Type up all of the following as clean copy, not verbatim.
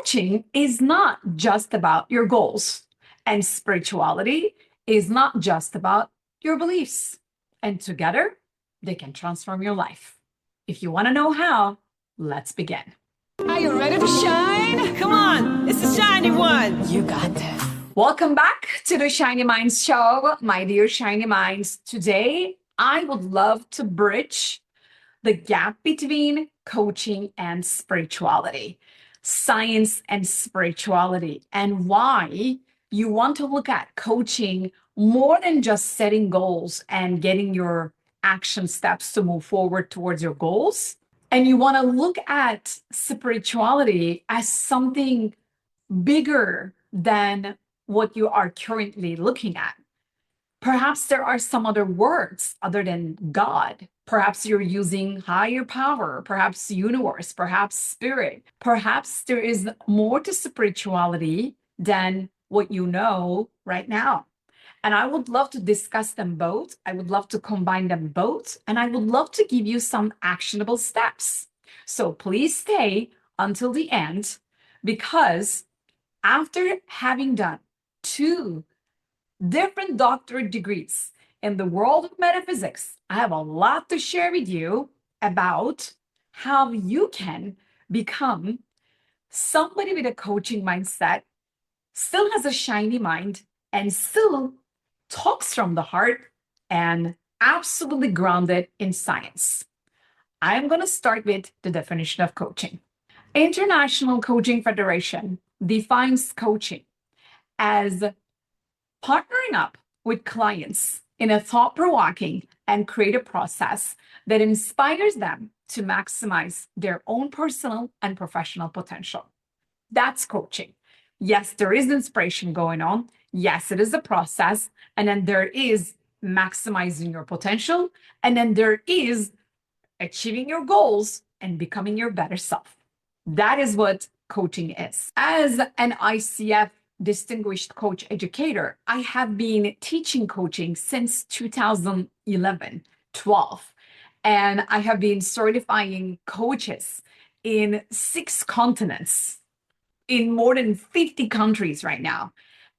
Coaching is not just about your goals, and spirituality is not just about your beliefs. And together, they can transform your life. If you want to know how, let's begin. Are you ready to shine? Come on, it's the shiny one. You got this. Welcome back to the Shiny Minds Show, my dear Shiny Minds. Today, I would love to bridge the gap between coaching and spirituality, science and spirituality, and why you want to look at coaching more than just setting goals and getting your action steps to move forward towards your goals. And you want to look at spirituality as something bigger than what you are currently looking at. Perhaps there are some other words other than God. Perhaps you're using higher power, perhaps universe, perhaps spirit. Perhaps there is more to spirituality than what you know right now. And I would love to discuss them both. I would love to combine them both. And I would love to give you some actionable steps. So please stay until the end, because after having done two different doctorate degrees in the world of metaphysics, I have a lot to share with you about how you can become somebody with a coaching mindset, still has a shiny mind, and still talks from the heart and absolutely grounded in science. I'm going to start with the definition of coaching. International Coaching Federation defines coaching as partnering up with clients in a thought-provoking and creative process that inspires them to maximize their own personal and professional potential. That's coaching. Yes, there is inspiration going on. Yes, it is a process. And then there is maximizing your potential. And then there is achieving your goals and becoming your better self. That is what coaching is. As an ICF distinguished coach educator, I have been teaching coaching since 2011, 12. And I have been certifying coaches in 6 continents, in more than 50 countries right now.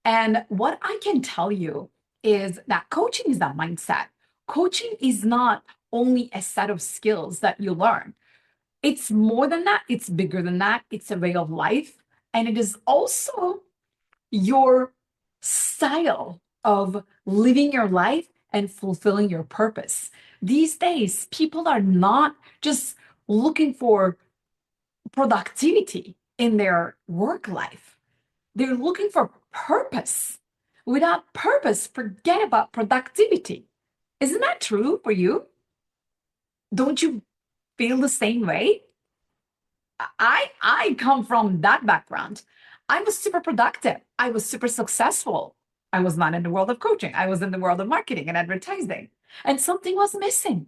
And what I can tell you is that coaching is that mindset. Coaching is not only a set of skills that you learn. It's more than that. It's bigger than that. It's a way of life. And it is also your style of living your life and fulfilling your purpose. These days, people are not just looking for productivity in their work life. They're looking for purpose. Without purpose, forget about productivity. Isn't that true for you? Don't you feel the same way? I come from that background. I was super productive. I was super successful. I was not in the world of coaching. I was in the world of marketing and advertising. And something was missing.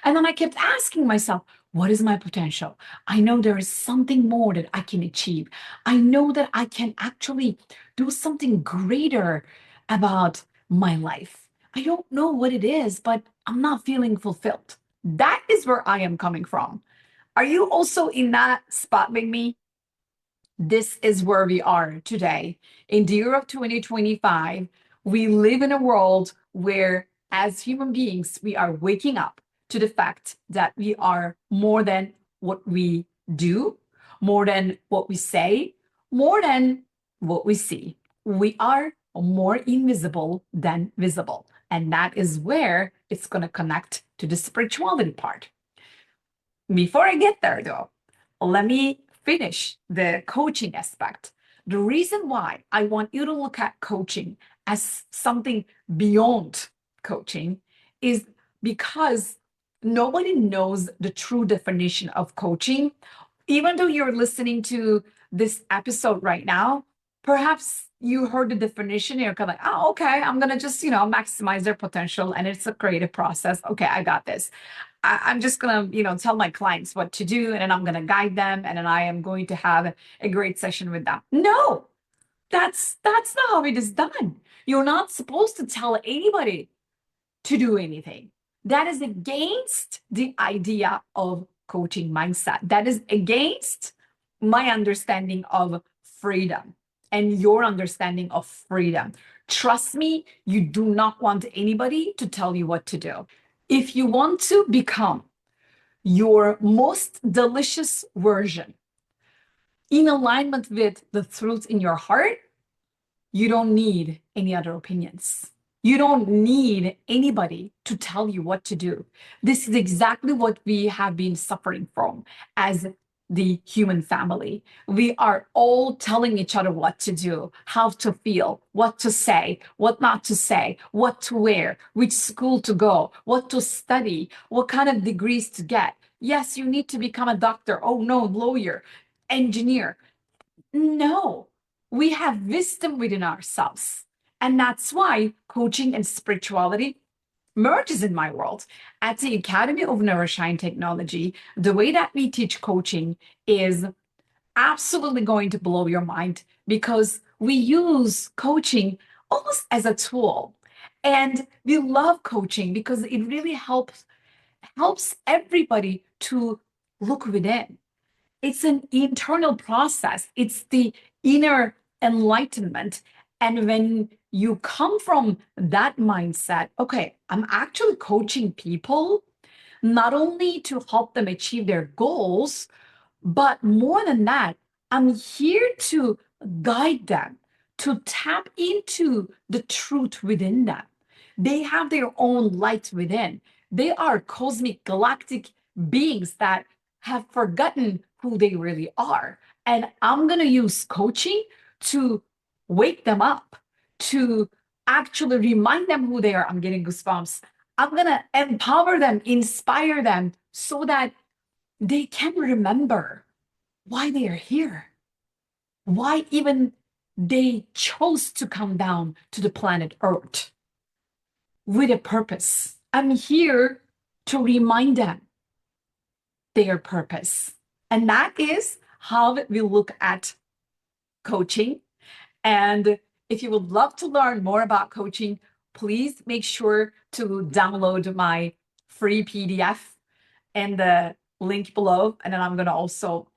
And then I kept asking myself, what is my potential? I know there is something more that I can achieve. I know that I can actually do something greater about my life. I don't know what it is, but I'm not feeling fulfilled. That is where I am coming from. Are you also in that spot with me? This is where we are today. In the year of 2025, we live in a world where, as human beings, we are waking up to the fact that we are more than what we do, more than what we say, more than what we see. We are more invisible than visible. And that is where it's going to connect to the spirituality part. Before I get there, though, let me finish the coaching aspect. The reason why I want you to look at coaching as something beyond coaching is because nobody knows the true definition of coaching. Even though you're listening to this episode right now, perhaps you heard the definition, you're kind of like, oh, okay, I'm going to just, maximize their potential. And it's a creative process. Okay, I got this. I'm just going to, tell my clients what to do, and then I'm going to guide them, and then I am going to have a great session with them. No, that's not how it is done. You're not supposed to tell anybody to do anything. That is against the idea of coaching mindset. That is against my understanding of freedom and your understanding of freedom. Trust me, you do not want anybody to tell you what to do. If you want to become your most delicious version in alignment with the truth in your heart, you don't need any other opinions. You don't need anybody to tell you what to do. This is exactly what we have been suffering from as the human family. We are all telling each other what to do, how to feel, what to say, what not to say, what to wear, which school to go, what to study, what kind of degrees to get. Yes, you need to become a doctor. Oh no, lawyer, engineer. No, we have wisdom within ourselves. And that's why coaching and spirituality merges in my world. At the Academy of Neuroshine Technology, the way that we teach coaching is absolutely going to blow your mind because we use coaching almost as a tool. And we love coaching because it really helps everybody to look within. It's an internal process. It's the inner enlightenment. And when you come from that mindset, okay, I'm actually coaching people not only to help them achieve their goals, but more than that, I'm here to guide them to tap into the truth within them. They have their own light within. They are cosmic galactic beings that have forgotten who they really are. And I'm going to use coaching to wake them up, to actually remind them who they are. I'm getting goosebumps. I'm going to empower them, inspire them so that they can remember why they are here, why even they chose to come down to the planet Earth with a purpose. I'm here to remind them their purpose. And that is how we look at coaching. And if you would love to learn more about coaching, please make sure to download my free PDF and the link below. And then I'm going to also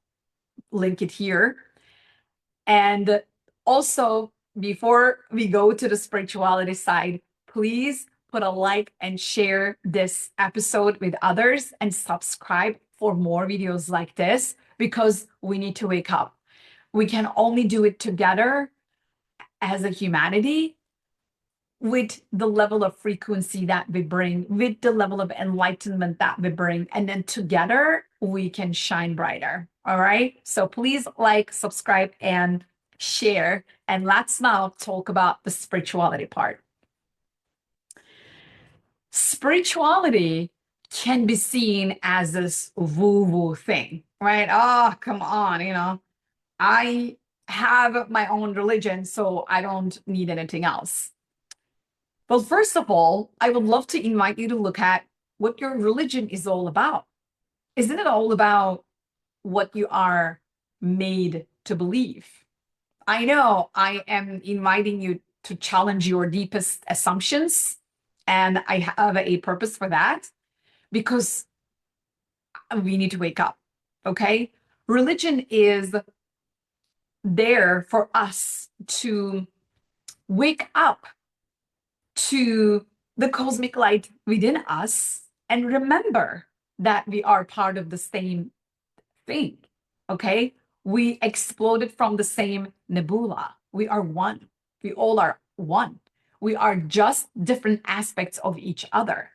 link it here. And also, before we go to the spirituality side, please put a like and share this episode with others and subscribe for more videos like this because we need to wake up. We can only do it together as a humanity with the level of frequency that we bring, with the level of enlightenment that we bring. And then together we can shine brighter. All right. So please like, subscribe, and share. And let's now talk about the spirituality part. Spirituality can be seen as this woo-woo thing, right? Oh, come on, I have my own religion, so I don't need anything else. Well, first of all, I would love to invite you to look at what your religion is all about. Isn't it all about what you are made to believe? I know I am inviting you to challenge your deepest assumptions, and I have a purpose for that because we need to wake up, okay? Religion is there for us to wake up to the cosmic light within us and remember that we are part of the same thing, okay? We exploded from the same nebula. We are one. We all are one. We are just different aspects of each other.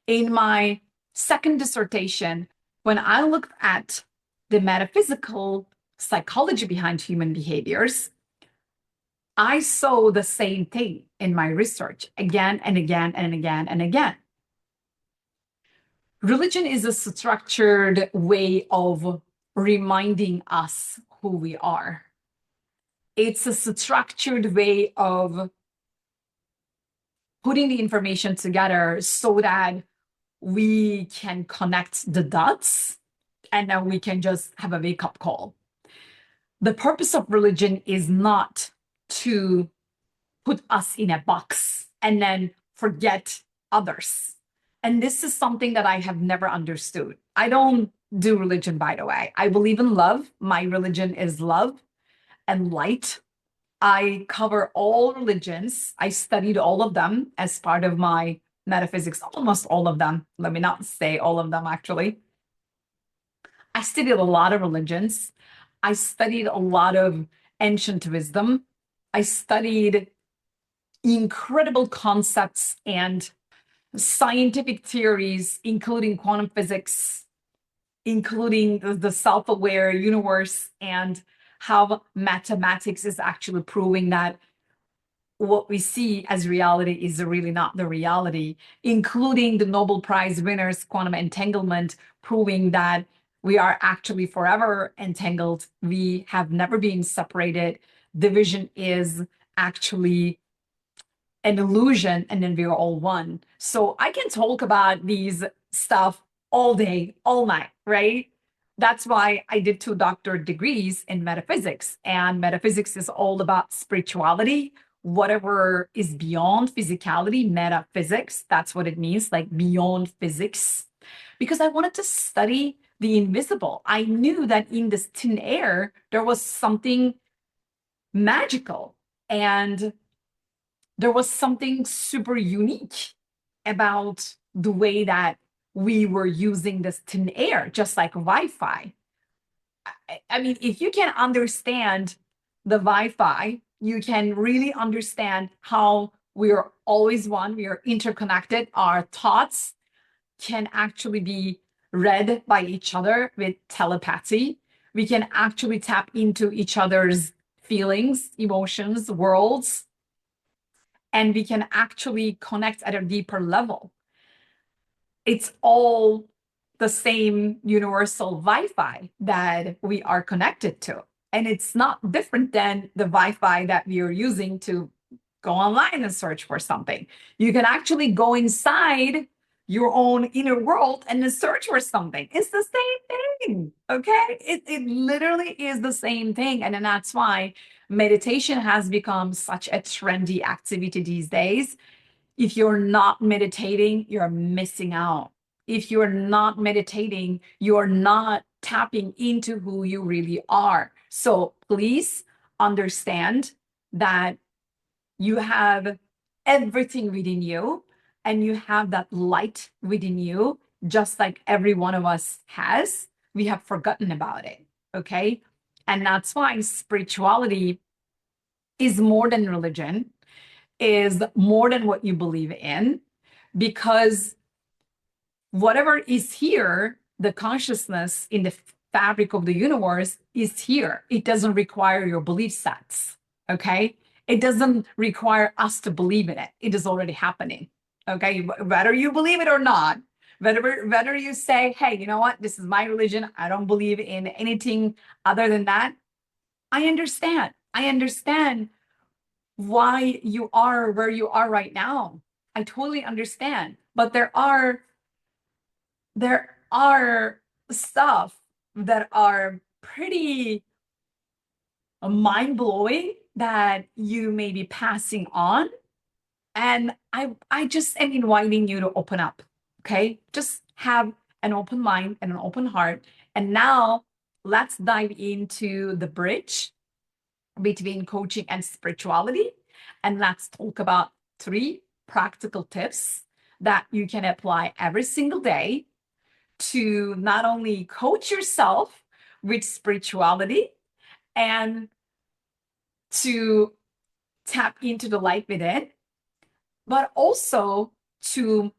In my second dissertation, when I looked at the metaphysical psychology behind human behaviors, I saw the same thing in my research again and again and again and again. Religion is a structured way of reminding us who we are. It's a structured way of putting the information together so that we can connect the dots and then we can just have a wake-up call. The purpose of religion is not to put us in a box and then forget others. And this is something that I have never understood. I don't do religion, by the way. I believe in love. My religion is love and light. I cover all religions. I studied all of them as part of my metaphysics, almost all of them. Let me not say all of them, actually. I studied a lot of religions. I studied a lot of ancient wisdom. I studied incredible concepts and scientific theories, including quantum physics, including the self-aware universe, and how mathematics is actually proving that what we see as reality is really not the reality, including the Nobel Prize winners, quantum entanglement, proving that we are actually forever entangled. We have never been separated. Division is actually an illusion, and then we're all one. So I can talk about these stuff all day, all night, right? That's why I did 2 doctorate degrees in metaphysics. And metaphysics is all about spirituality, whatever is beyond physicality, metaphysics. That's what it means, like beyond physics. Because I wanted to study the invisible. I knew that in this thin air, there was something magical. And there was something super unique about the way that we were using this thin air, just like Wi-Fi. I mean, if you can understand the Wi-Fi, you can really understand how we are always one, we are interconnected. Our thoughts can actually be read by each other with telepathy. We can actually tap into each other's feelings, emotions, worlds, and we can actually connect at a deeper level. It's all the same universal Wi-Fi that we are connected to. And it's not different than the Wi-Fi that we are using to go online and search for something. You can actually go inside your own inner world and then search for something. It's the same thing, okay? It literally is the same thing. And then that's why meditation has become such a trendy activity these days. If you're not meditating, you're missing out. If you're not meditating, you're not tapping into who you really are. So please understand that you have everything within you, and you have that light within you, just like every one of us has. We have forgotten about it, okay? And that's why spirituality is more than religion, is more than what you believe in, because whatever is here, the consciousness in the fabric of the universe is here. It doesn't require your belief sets, okay? It doesn't require us to believe in it. It is already happening, okay? Whether you believe it or not, whether you say, hey, you know what, this is my religion, I don't believe in anything other than that, I understand. I understand why you are where you are right now. I totally understand. But there are stuff that are pretty mind-blowing that you may be passing on. And I just am inviting you to open up. Okay. Just have an open mind and an open heart. And now let's dive into the bridge between coaching and spirituality. And let's talk about 3 practical tips that you can apply every single day to not only coach yourself with spirituality and to tap into the light within, but also to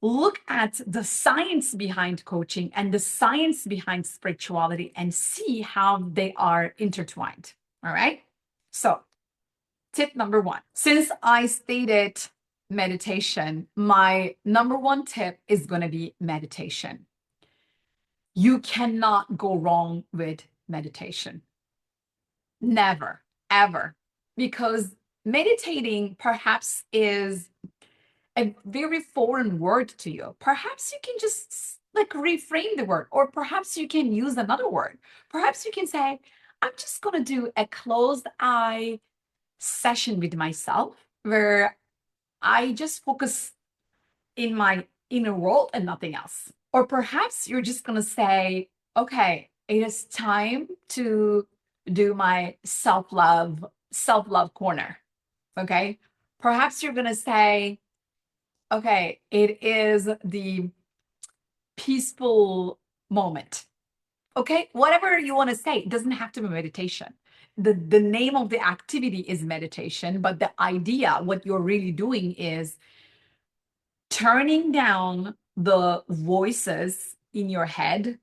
look at the science behind coaching and the science behind spirituality and see how they are intertwined. All right. So, tip number 1, since I stated meditation, my number 1 tip is going to be meditation. You cannot go wrong with meditation. Never, ever. Because meditating perhaps is a very foreign word to you. Perhaps you can just like reframe the word, or perhaps you can use another word. Perhaps you can say, I'm just going to do a closed eye session with myself where I just focus in my inner world and nothing else. Or perhaps you're just going to say, okay, it is time to do my self love corner. Okay. Perhaps you're going to say, okay, it is the peaceful moment. Okay. Whatever you want to say, it doesn't have to be meditation. The name of the activity is meditation, but the idea, what you're really doing is turning down the voices in your head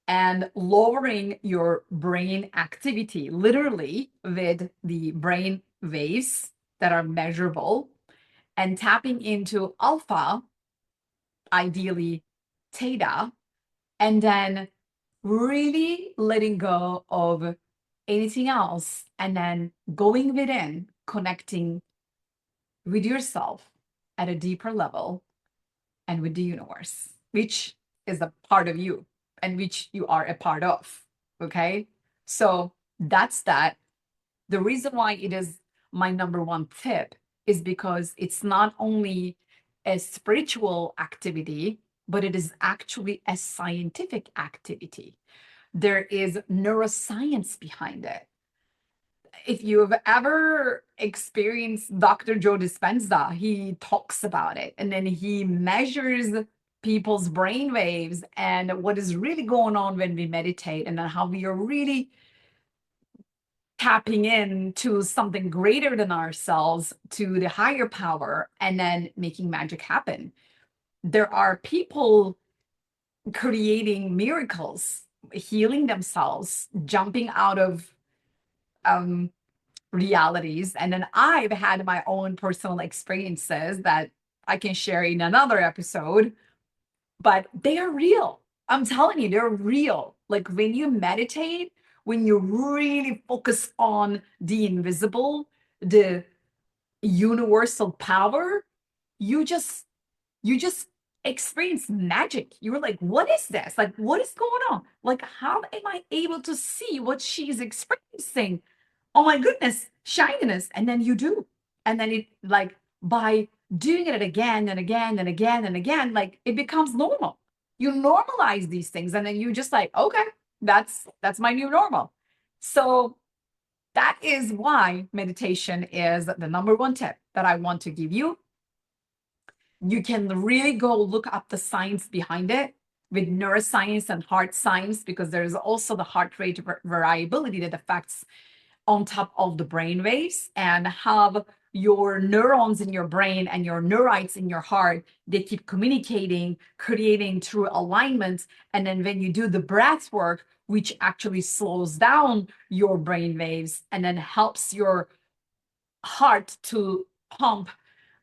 and lowering your brain activity, literally with the brain waves that are measurable, and tapping into alpha, ideally theta, and then really letting go of anything else and then going within, connecting with yourself at a deeper level and with the universe, which is a part of you and which you are a part of. Okay. So that's that. The reason why it is my number one tip is because it's not only a spiritual activity, but it is actually a scientific activity. There is neuroscience behind it. If you've ever experienced Dr. Joe Dispenza, he talks about it and then he measures people's brain waves and what is really going on when we meditate and then how we are really tapping into something greater than ourselves, to the higher power, and then making magic happen. There are people creating miracles, healing themselves, jumping out of realities. And then I've had my own personal experiences that I can share in another episode, but they are real. I'm telling you, they're real. Like when you meditate, when you really focus on the invisible, the universal power, you just you just experience magic. You were like, what is this? Like, what is going on? Like, how am I able to see what she's experiencing? Oh my goodness, shininess. And then you do. And then it like by doing it again and again and again and again, like it becomes normal. You normalize these things and then you just like, okay, that's my new normal. So that is why meditation is the number one tip that I want to give you. You can really go look up the science behind it with neuroscience and heart science, because there's also the heart rate variability that affects on top of the brain waves, and how your neurons in your brain and your neurites in your heart, they keep communicating, creating true alignment. And then when you do the breath work, which actually slows down your brain waves and then helps your heart to pump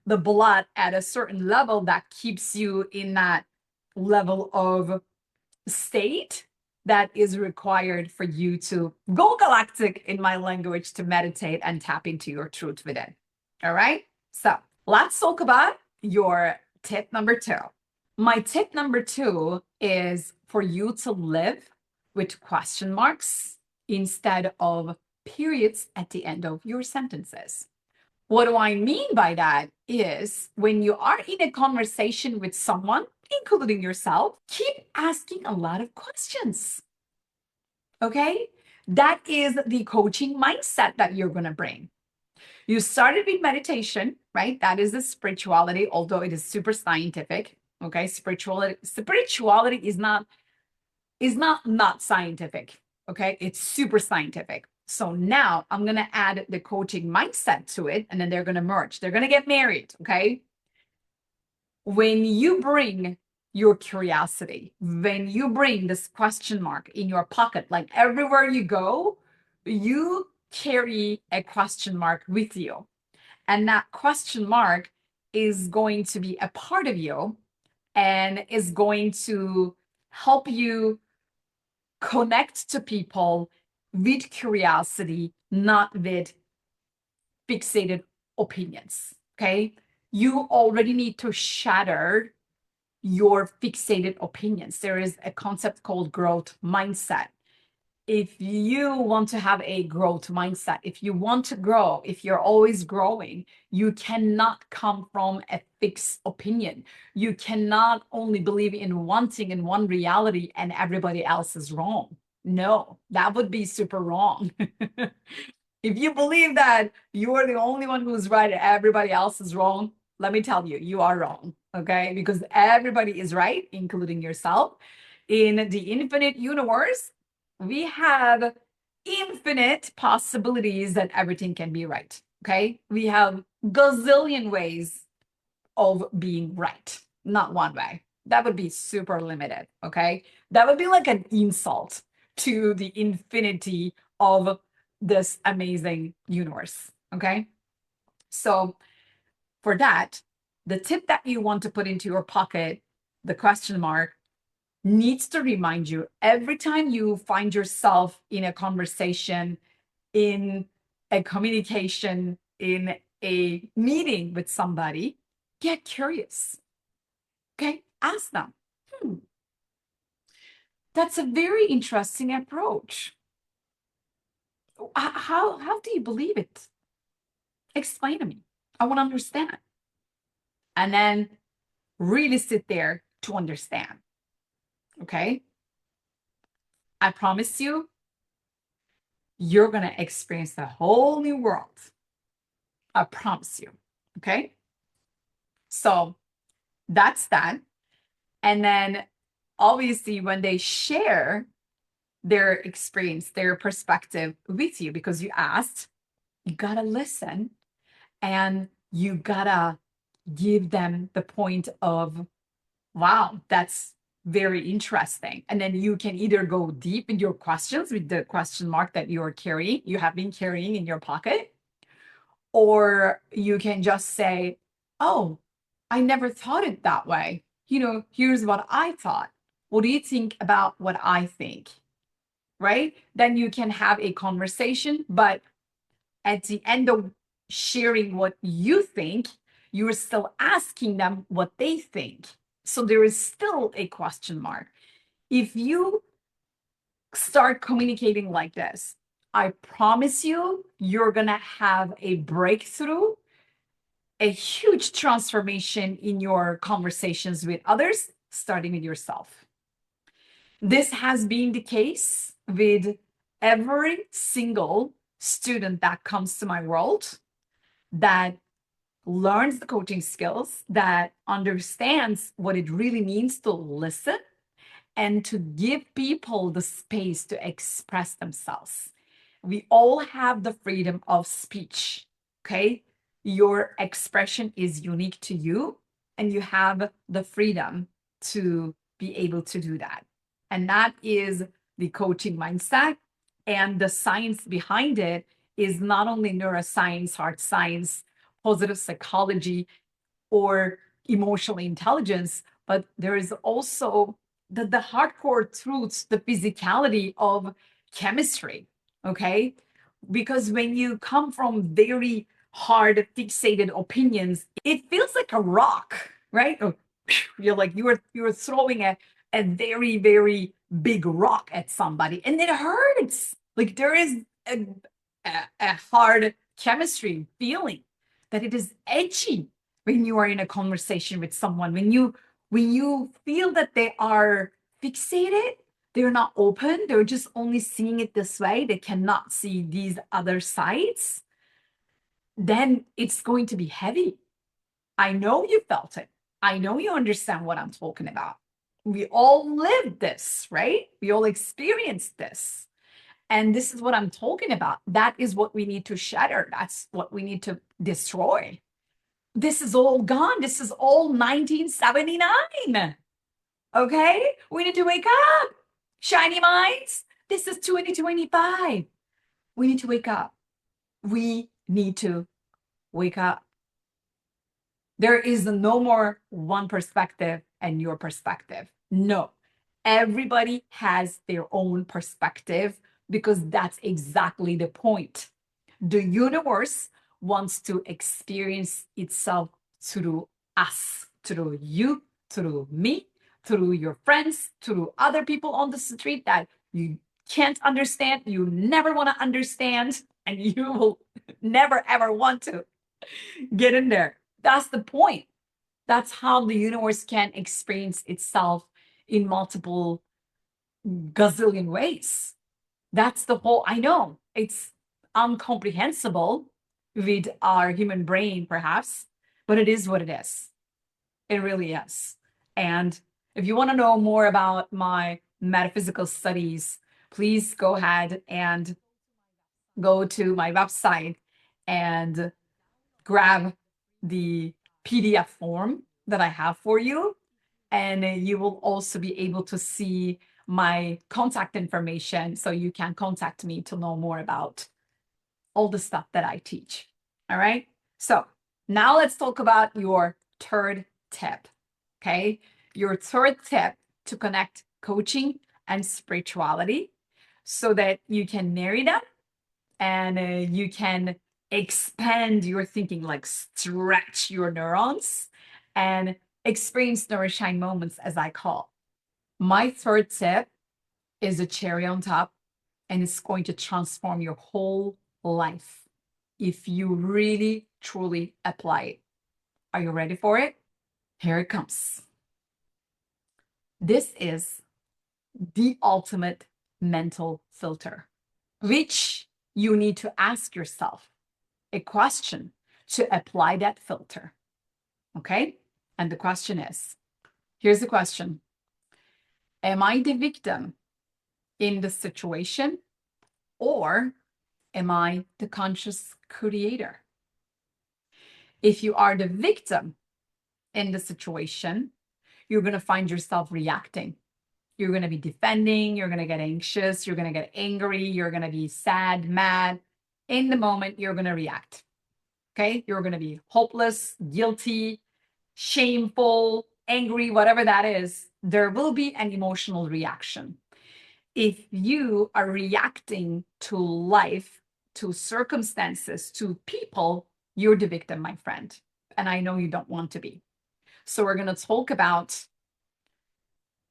the blood at a certain level that keeps you in that level of state that is required for you to go galactic, in my language, to meditate and tap into your truth within. All right. So let's talk about your tip number 2. My tip number 2 is for you to live with question marks instead of periods at the end of your sentences. What do I mean by that is when you are in a conversation with someone, including yourself, keep asking a lot of questions. Okay? That is the coaching mindset that you're going to bring. You started with meditation, right? That is the spirituality, although it is super scientific. Okay? Spirituality is not scientific. Okay? It's super scientific. So now I'm going to add the coaching mindset to it, and then they're going to merge. They're going to get married. Okay. When you bring your curiosity, when you bring this question mark in your pocket, like everywhere you go, you carry a question mark with you. And that question mark is going to be a part of you and is going to help you connect to people with curiosity, not with fixated opinions. Okay. You already need to shatter your fixated opinions. There is a concept called growth mindset. if you want to have a growth mindset, if you want to grow, if you're always growing, you cannot come from a fixed opinion. You cannot only believe in one thing and one reality and everybody else is wrong. No, that would be super wrong. If you believe that you are the only one who's right and everybody else is wrong, let me tell you, you are wrong. Okay. Because everybody is right, including yourself. In the infinite universe, we have infinite possibilities that everything can be right. Okay. We have gazillion ways of being right, not one way. That would be super limited. Okay. That would be like an insult to the infinity of this amazing universe. Okay. So, for that, the tip that you want to put into your pocket, the question mark, needs to remind you every time you find yourself in a conversation, in a communication, in a meeting with somebody, get curious. Okay, ask them. That's a very interesting approach. How do you believe it? Explain to me. I want to understand. And then really sit there to understand. Okay. I promise you, you're going to experience a whole new world. I promise you. Okay. So that's that. And then obviously, when they share their experience, their perspective with you, because you asked, you got to listen and you got to give them the point of, wow, that's very interesting. And then you can either go deep in your questions with the question mark that you have been carrying in your pocket, or you can just say, oh, I never thought it that way. Here's what I thought. What do you think about what I think? Right? Then you can have a conversation, but at the end of sharing what you think, you're still asking them what they think. So there is still a question mark. If you start communicating like this, I promise you, you're going to have a breakthrough, a huge transformation in your conversations with others, starting with yourself. This has been the case with every single student that comes to my world, that learns the coaching skills, that understands what it really means to listen and to give people the space to express themselves. We all have the freedom of speech, okay? Your expression is unique to you, and you have the freedom to be able to do that. And that is the coaching mindset. And the science behind it is not only neuroscience, hard science, positive psychology, or emotional intelligence, but there is also the hardcore truths, the physicality of chemistry. Okay. Because when you come from very hard, fixated opinions, it feels like a rock, right? You're like you're throwing a very, very big rock at somebody and it hurts. Like there is a hard chemistry feeling that it is edgy when you are in a conversation with someone, when you feel that they are fixated, they're not open, they're just only seeing it this way, they cannot see these other sides, then it's going to be heavy. I know you felt it. I know you understand what I'm talking about. We all lived this, right? We all experienced this. And this is what I'm talking about. That is what we need to shatter. That's what we need to destroy. This is all gone. This is all 1979. Okay? We need to wake up. Shiny minds. This is 2025. We need to wake up. We need to wake up. There is no more one perspective and your perspective. No. Everybody has their own perspective because that's exactly the point. The universe wants to experience itself through us, through you, through me, through your friends, through other people on the street that you can't understand, you never want to understand, and you will never ever want to get in there. That's the point. That's how the universe can experience itself in multiple gazillion ways. That's the whole, I know it's incomprehensible with our human brain, perhaps, but it is what it is. It really is. And if you want to know more about my metaphysical studies, please go ahead and go to my website and grab the PDF form that I have for you. And you will also be able to see my contact information so you can contact me to know more about all the stuff that I teach. All right. So now let's talk about your third tip. Okay. Your third tip to connect coaching and spirituality so that you can marry them and you can expand your thinking, like stretch your neurons and experience nourishing moments, as I call. My third tip is a cherry on top, and it's going to transform your whole life if you really, truly apply it. Are you ready for it? Here it comes. This is the ultimate mental filter, which you need to ask yourself a question to apply that filter. Okay? And the question is, here's the question. Am I the victim in the situation, or am I the conscious creator? If you are the victim in the situation, you're going to find yourself reacting. You're going to be defending, you're going to get anxious, you're going to get angry, you're going to be sad, mad. In the moment, you're going to react. Okay? You're going to be hopeless, guilty, shameful, angry, whatever that is. There will be an emotional reaction. If you are reacting to life, to circumstances, to people, you're the victim, my friend. And I know you don't want to be. So we're going to talk about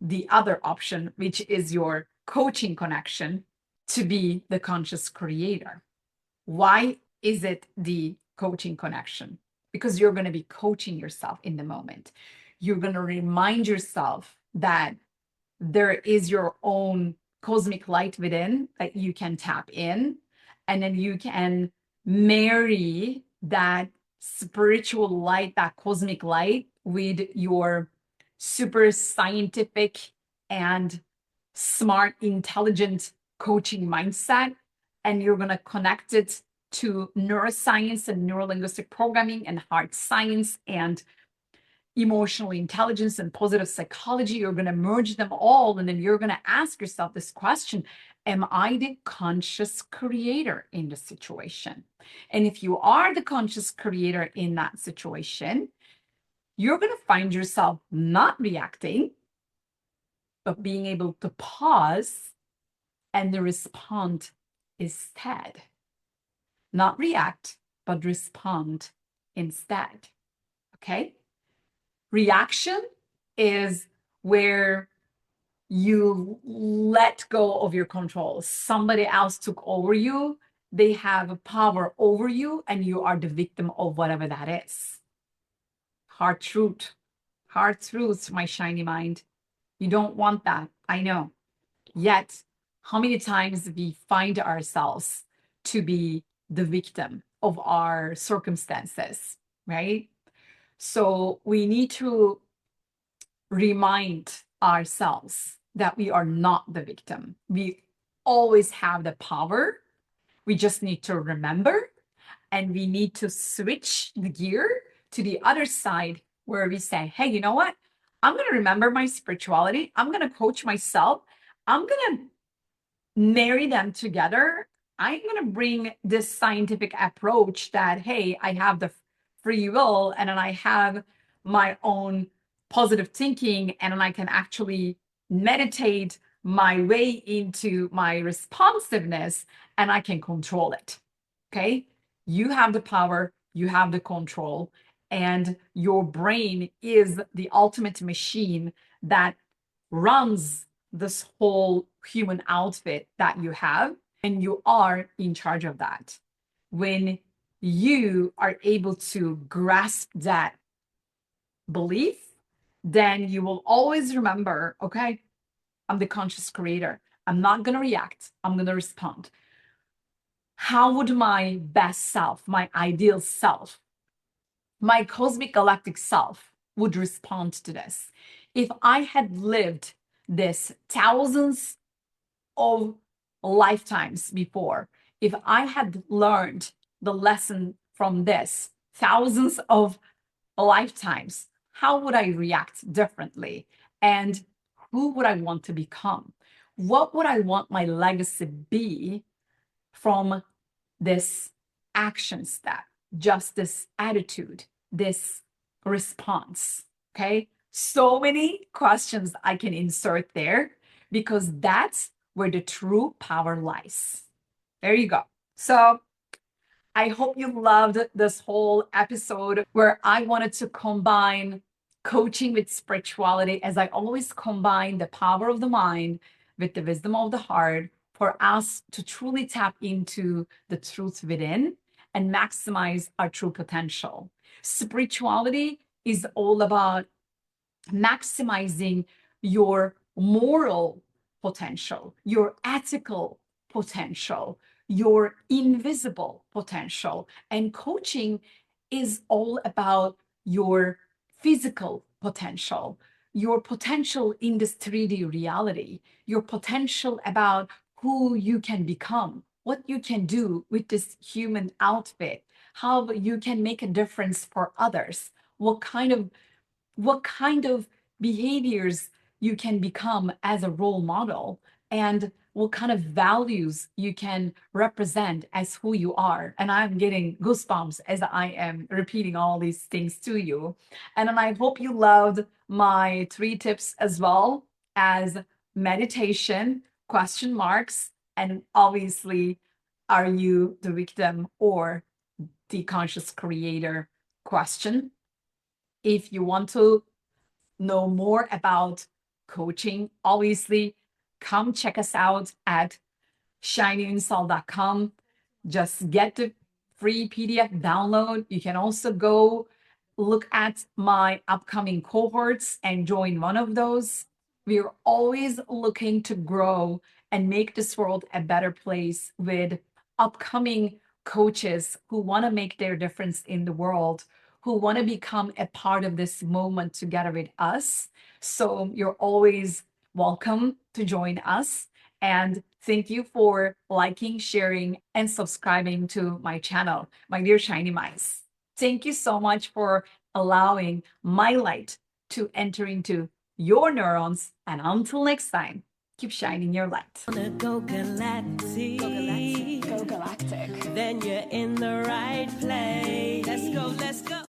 the other option, which is your coaching connection to be the conscious creator. Why is it the coaching connection? Because you're going to be coaching yourself in the moment. You're going to remind yourself that there is your own cosmic light within that you can tap in, and then you can marry that spiritual light, that cosmic light, with your super scientific and smart, intelligent coaching mindset. And you're going to connect it to neuroscience and neurolinguistic programming and hard science and emotional intelligence and positive psychology. You're going to merge them all. And then you're going to ask yourself this question: am I the conscious creator in the situation? And if you are the conscious creator in that situation, you're going to find yourself not reacting, but being able to pause and respond instead. Not react, but respond instead. Okay? Reaction is where you let go of your control. Somebody else took over you. They have power over you, and you are the victim of whatever that is. Hard truth. Hard truth, my shiny mind. You don't want that. I know. Yet, how many times we find ourselves to be the victim of our circumstances, right? So we need to remind ourselves that we are not the victim. We always have the power. We just need to remember, and we need to switch the gear to the other side where we say, hey, you know what? I'm going to remember my spirituality. I'm going to coach myself. I'm going to marry them together. I'm going to bring this scientific approach that, hey, I have the free will, and then I have my own positive thinking, and then I can actually meditate my way into my responsiveness, and I can control it. Okay? You have the power, you have the control, and your brain is the ultimate machine that runs this whole human outfit that you have, and you are in charge of that. When you are able to grasp that belief, then you will always remember, okay, I'm the conscious creator. I'm not going to react. I'm going to respond. How would my best self, my ideal self, my cosmic galactic self would respond to this? If I had lived this thousands of lifetimes before, if I had learned the lesson from this thousands of lifetimes, how would I react differently? And who would I want to become? What would I want my legacy be from this action step, just this attitude, this response? Okay. So many questions I can insert there because that's where the true power lies. There you go. So I hope you loved this whole episode where I wanted to combine coaching with spirituality, as I always combine the power of the mind with the wisdom of the heart for us to truly tap into the truth within and maximize our true potential. Spirituality is all about maximizing your moral potential, your ethical potential, your invisible potential. And coaching is all about your physical potential, your potential in this 3D reality, your potential about who you can become, what you can do with this human outfit, how you can make a difference for others, what kind of behaviors you can become as a role model, and what kind of values you can represent as who you are. And I'm getting goosebumps as I am repeating all these things to you. And I hope you loved my 3 tips as well as meditation, question marks, and obviously, are you the victim or the conscious creator question. If you want to know more about coaching, obviously, come check us out at shinyinsoul.com. Just get the free PDF download. You can also go look at my upcoming cohorts and join one of those. We're always looking to grow and make this world a better place with upcoming coaches who want to make their difference in the world, who want to become a part of this moment together with us. So you're always welcome to join us. And thank you for liking, sharing, and subscribing to my channel, my dear Shiny Minds. Thank you so much for allowing my light to enter into your neurons. And until next time, keep shining your light. Go galactic. Go galactic. Go galactic. Then you're in the right place. Let's go, let's go.